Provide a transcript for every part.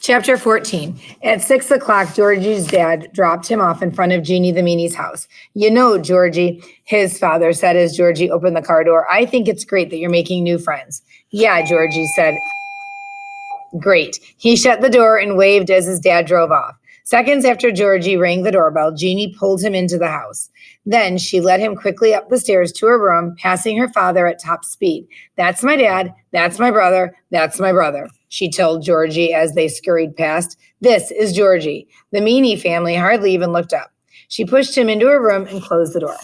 Chapter 14. At 6 o'clock, Georgie's dad dropped him off in front of Jeannie the Meanie's house. You know, Georgie, his father said as Georgie opened the car door, I think it's great that you're making new friends. Yeah, Georgie said, great. He shut the door and waved as his dad drove off. Seconds after Georgie rang the doorbell, Jeannie pulled him into the house. Then she led him quickly up the stairs to her room, passing her father at top speed. That's my dad. That's my brother. That's my brother, she told Georgie as they scurried past. This is Georgie. The Meanie family hardly even looked up. She pushed him into her room and closed the door,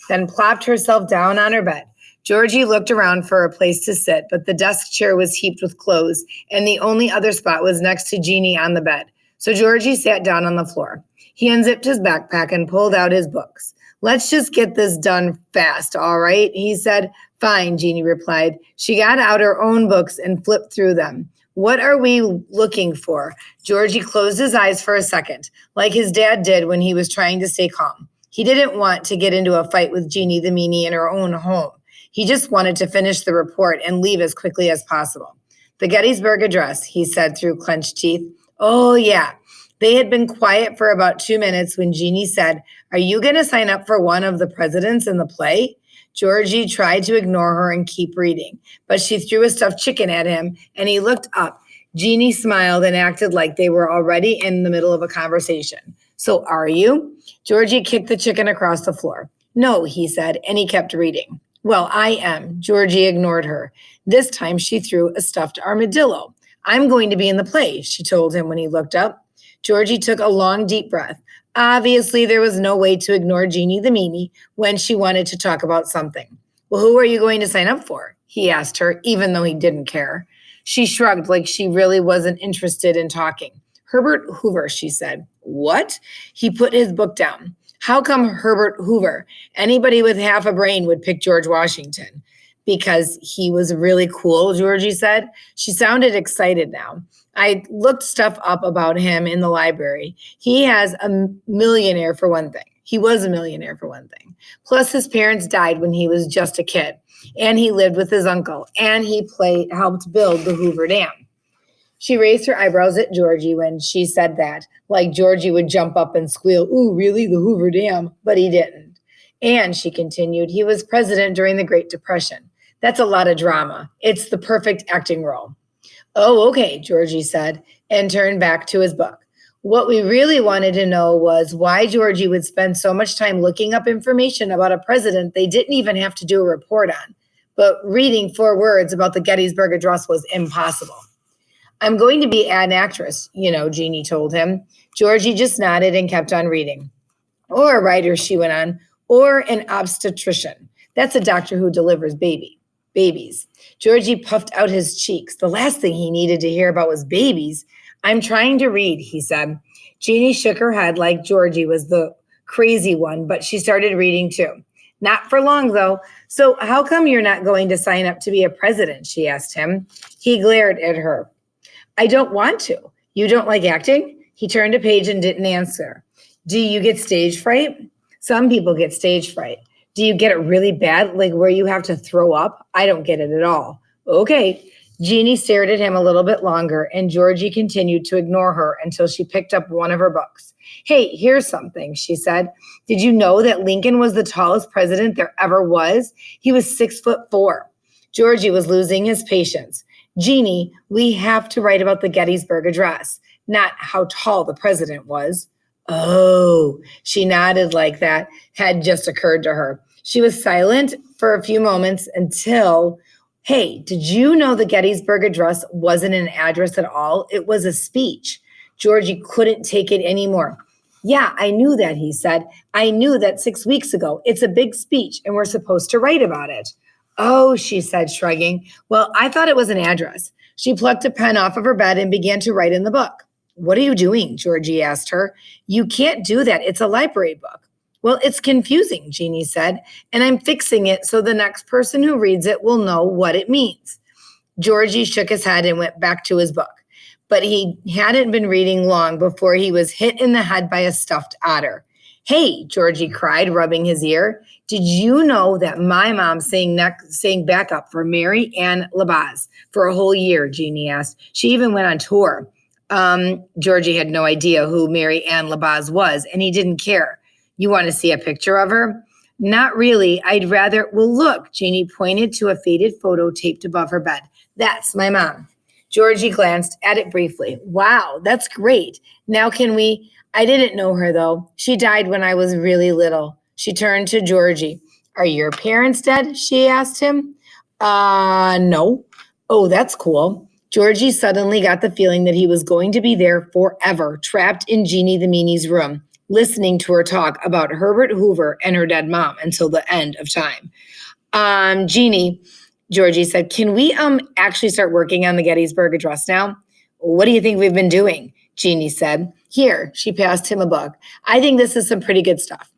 then plopped herself down on her bed. Georgie looked around for a place to sit, but the desk chair was heaped with clothes, and the only other spot was next to Jeannie on the bed. So Georgie sat down on the floor. He unzipped his backpack and pulled out his books. Let's just get this done fast, all right? He said. Fine, Jeannie replied. She got out her own books and flipped through them. What are we looking for? Georgie closed his eyes for a second, like his dad did when he was trying to stay calm. He didn't want to get into a fight with Jeannie the Meanie in her own home. He just wanted to finish the report and leave as quickly as possible. The Gettysburg Address, he said through clenched teeth. Oh, yeah. They had been quiet for about 2 minutes when Jeannie said, Are you going to sign up for one of the presidents in the play? Georgie tried to ignore her and keep reading, but she threw a stuffed chicken at him, and he looked up. Jeannie smiled and acted like they were already in the middle of a conversation. So are you? Georgie kicked the chicken across the floor. No, he said, and he kept reading. Well, I am. Georgie ignored her. This time she threw a stuffed armadillo. I'm going to be in the play, she told him when he looked up. Georgie took a long, deep breath. Obviously, there was no way to ignore Jeannie the Meanie when she wanted to talk about something. Well, who are you going to sign up for? He asked her, even though he didn't care. She shrugged like she really wasn't interested in talking. Herbert Hoover, she said. What? He put his book down. How come Herbert Hoover? Anybody with half a brain would pick George Washington. Because he was really cool, Georgie said. She sounded excited now. I looked stuff up about him in the library. He has a millionaire for one thing. He was a millionaire for one thing. Plus his parents died when he was just a kid. And he lived with his uncle. And he helped build the Hoover Dam. She raised her eyebrows at Georgie when she said that, like Georgie would jump up and squeal, ooh, really, the Hoover Dam? But he didn't. And, she continued, he was president during the Great Depression. That's a lot of drama. It's the perfect acting role. Oh, okay, Georgie said, and turned back to his book. What we really wanted to know was why Georgie would spend so much time looking up information about a president they didn't even have to do a report on. But reading 4 words about the Gettysburg Address was impossible. I'm going to be an actress, Jeannie told him. Georgie just nodded and kept on reading. Or a writer, she went on, or an obstetrician. That's a doctor who delivers babies. Georgie puffed out his cheeks. The last thing he needed to hear about was babies. I'm trying to read, he said. Jeannie shook her head like Georgie was the crazy one, but she started reading too. Not for long, though. So how come you're not going to sign up to be a president, she asked him. He glared at her. I don't want to. You don't like acting? He turned a page and didn't answer. Do you get stage fright? Some people get stage fright. Do you get it really bad, like where you have to throw up? I don't get it at all. Okay. Jeannie stared at him a little bit longer, and Georgie continued to ignore her until she picked up one of her books. Hey, here's something, she said. Did you know that Lincoln was the tallest president there ever was? He was 6'4". Georgie was losing his patience. Jeannie, we have to write about the Gettysburg Address, not how tall the president was. Oh, she nodded like that had just occurred to her. She was silent for a few moments until, hey, did you know the Gettysburg Address wasn't an address at all? It was a speech. Georgie couldn't take it anymore. Yeah, I knew that, he said. I knew that 6 weeks ago. It's a big speech, and we're supposed to write about it. Oh, she said, shrugging. Well, I thought it was an address. She plucked a pen off of her bed and began to write in the book. What are you doing? Georgie asked her. You can't do that. It's a library book. Well, it's confusing, Jeannie said, and I'm fixing it so the next person who reads it will know what it means. Georgie shook his head and went back to his book, but he hadn't been reading long before he was hit in the head by a stuffed otter. Hey, Georgie cried, rubbing his ear. Did you know that my mom sang backup for Mary Ann Labaz for a whole year, Jeannie asked. She even went on tour. Georgie had no idea who Mary Ann Labaz was, and he didn't care. You want to see a picture of her? Not really. I'd rather. Well, look, Jeannie pointed to a faded photo taped above her bed. That's my mom. Georgie glanced at it briefly. Wow, that's great. Now can we? I didn't know her though. She died when I was really little. She turned to Georgie. Are your parents dead? She asked him. No. Oh, that's cool. Georgie suddenly got the feeling that he was going to be there forever, trapped in Jeannie the Meanie's room, listening to her talk about Herbert Hoover and her dead mom until the end of time. Jeannie, Georgie said, can we actually start working on the Gettysburg Address now? What do you think we've been doing? Jeannie said. Here, she passed him a book. I think this is some pretty good stuff.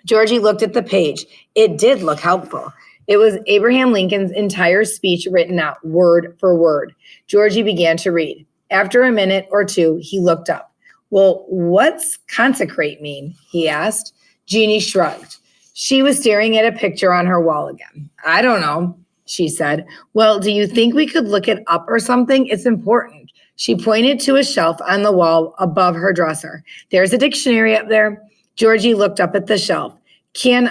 Georgie looked at the page. It did look helpful. It was Abraham Lincoln's entire speech written out word for word. Georgie began to read. After a minute or two, he looked up. Well, what's consecrate mean? He asked. Jeannie shrugged. She was staring at a picture on her wall again. I don't know, she said. Well, do you think we could look it up or something? It's important. She pointed to a shelf on the wall above her dresser. There's a dictionary up there. Georgie looked up at the shelf. Can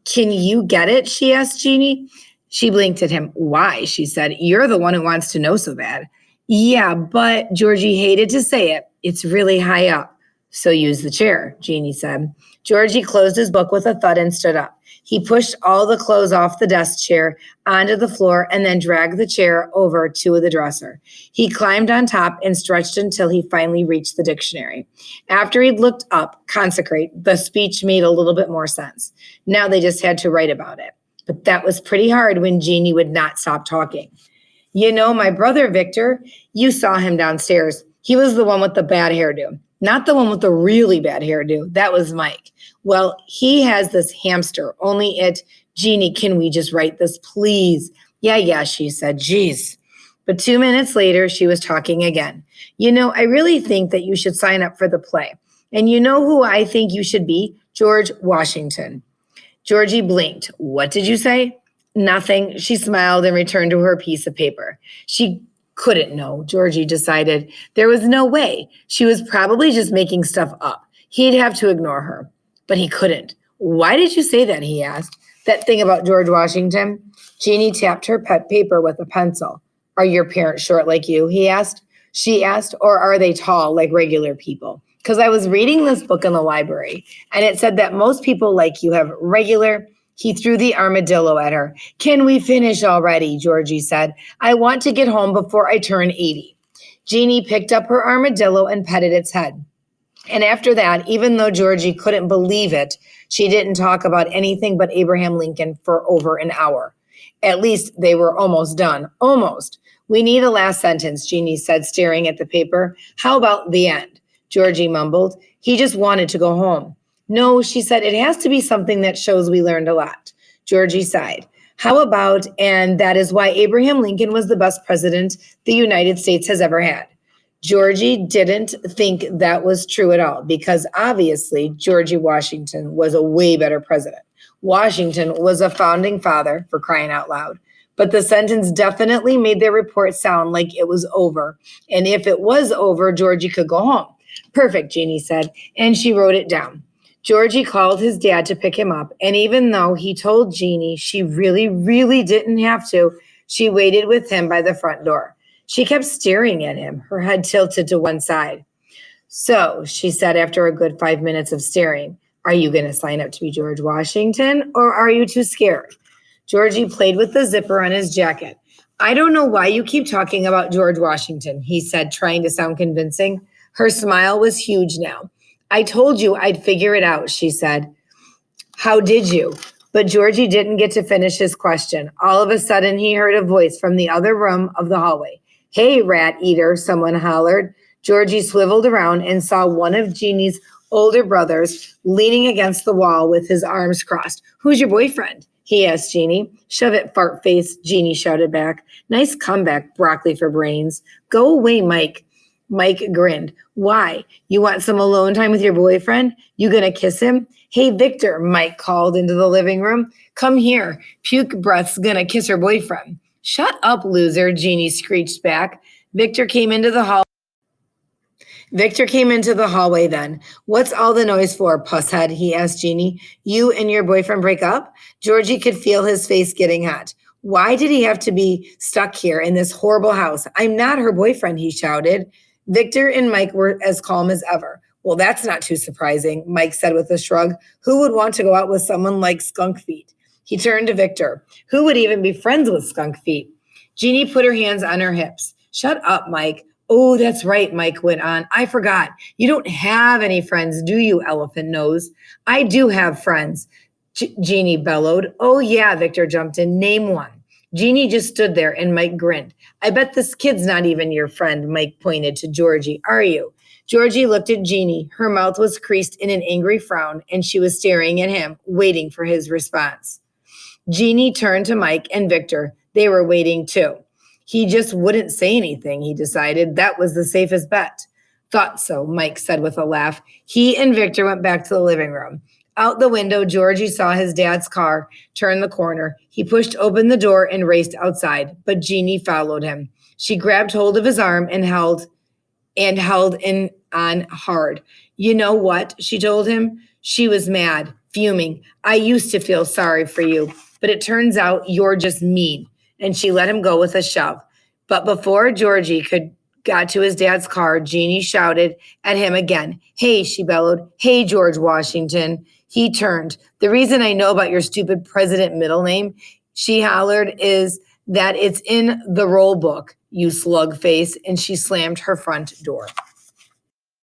you get it? She asked Jeannie. She blinked at him. Why? She said. You're the one who wants to know so bad. Yeah, but Georgie hated to say it. It's really high up. So use the chair, Jeannie said. Georgie closed his book with a thud and stood up. He pushed all the clothes off the desk chair onto the floor and then dragged the chair over to the dresser. He climbed on top and stretched until he finally reached the dictionary. After he'd looked up consecrate, the speech made a little bit more sense. Now they just had to write about it. But that was pretty hard when Jeannie would not stop talking. You know, my brother Victor, you saw him downstairs. He was the one with the bad hairdo, not the one with the really bad hairdo. That was Mike. Well, he has this hamster, Jeannie, can we just write this, please? Yeah, she said, geez. But 2 minutes later, she was talking again. You know, I really think that you should sign up for the play. And you know who I think you should be? George Washington. Georgie blinked. What did you say? Nothing. She smiled and returned to her piece of paper. She couldn't know, Georgie decided. There was no way. She was probably just making stuff up. He'd have to ignore her. But he couldn't. Why did you say that? He asked. That thing about George Washington? Jeannie tapped her pet paper with a pencil. Are your parents short like you? He asked. She asked, or are they tall like regular people? Because I was reading this book in the library, and it said that most people like you have regular. He threw the armadillo at her. Can we finish already? Georgie said. I want to get home before I turn 80. Jeannie picked up her armadillo and petted its head. And after that, even though Georgie couldn't believe it, she didn't talk about anything but Abraham Lincoln for over an hour. At least they were almost done. Almost. We need a last sentence, Jeannie said, staring at the paper. How about the end? Georgie mumbled. He just wanted to go home. No, she said, it has to be something that shows we learned a lot. Georgie sighed. How about, and that is why Abraham Lincoln was the best president the United States has ever had. Georgie didn't think that was true at all because obviously Georgie Washington was a way better president. Washington was a founding father, for crying out loud. But the sentence definitely made their report sound like it was over. And if it was over, Georgie could go home. Perfect, Jeannie said, and she wrote it down. Georgie called his dad to pick him up, and even though he told Jeannie she really didn't have to, she waited with him by the front door. She kept staring at him, her head tilted to one side. So, she said after a good 5 minutes of staring, are you going to sign up to be George Washington, or are you too scared? Georgie played with the zipper on his jacket. I don't know why you keep talking about George Washington, he said, trying to sound convincing. Her smile was huge now. I told you I'd figure it out, she said. How did you? But Georgie didn't get to finish his question. All of a sudden, he heard a voice from the other room of the hallway. Hey, rat eater, someone hollered. Georgie swiveled around and saw one of Jeannie's older brothers leaning against the wall with his arms crossed. Who's your boyfriend? He asked Jeannie. Shove it, fart face, Jeannie shouted back. Nice comeback, broccoli for brains. Go away, Mike. Mike grinned. Why? You want some alone time with your boyfriend? You gonna kiss him? Hey, Victor, Mike called into the living room. Come here. Puke breath's gonna kiss her boyfriend. Shut up, loser, Jeannie screeched back. Victor came into the hall. Victor came into the hallway then. What's all the noise for, pusshead? He asked Jeannie. You and your boyfriend break up? Georgie could feel his face getting hot. Why did he have to be stuck here in this horrible house? I'm not her boyfriend, he shouted. Victor and Mike were as calm as ever. Well, that's not too surprising, Mike said with a shrug. Who would want to go out with someone like Skunk Feet? He turned to Victor. Who would even be friends with Skunk Feet? Jeannie put her hands on her hips. Shut up, Mike. Oh, that's right, Mike went on. I forgot. You don't have any friends, do you, Elephant Nose? I do have friends, Jeannie bellowed. Oh, yeah, Victor jumped in. Name one. Jeannie just stood there and Mike grinned. I bet this kid's not even your friend, Mike pointed to Georgie. Are you? Georgie looked at Jeannie. Her mouth was creased in an angry frown, and she was staring at him, waiting for his response. Jeannie turned to Mike and Victor. They were waiting too. He just wouldn't say anything, he decided. That was the safest bet. Thought so, Mike said with a laugh. He and Victor went back to the living room. Out the window, Georgie saw his dad's car turn the corner. He pushed open the door and raced outside, but Jeannie followed him. She grabbed hold of his arm and held in on hard. You know what? She told him. She was mad, fuming. I used to feel sorry for you, but it turns out you're just mean. And she let him go with a shove. But before Georgie could got to his dad's car, Jeannie shouted at him again. Hey, she bellowed. Hey, George Washington. He turned. The reason I know about your stupid president middle name, she hollered, is that it's in the roll book, you slug face. And she slammed her front door.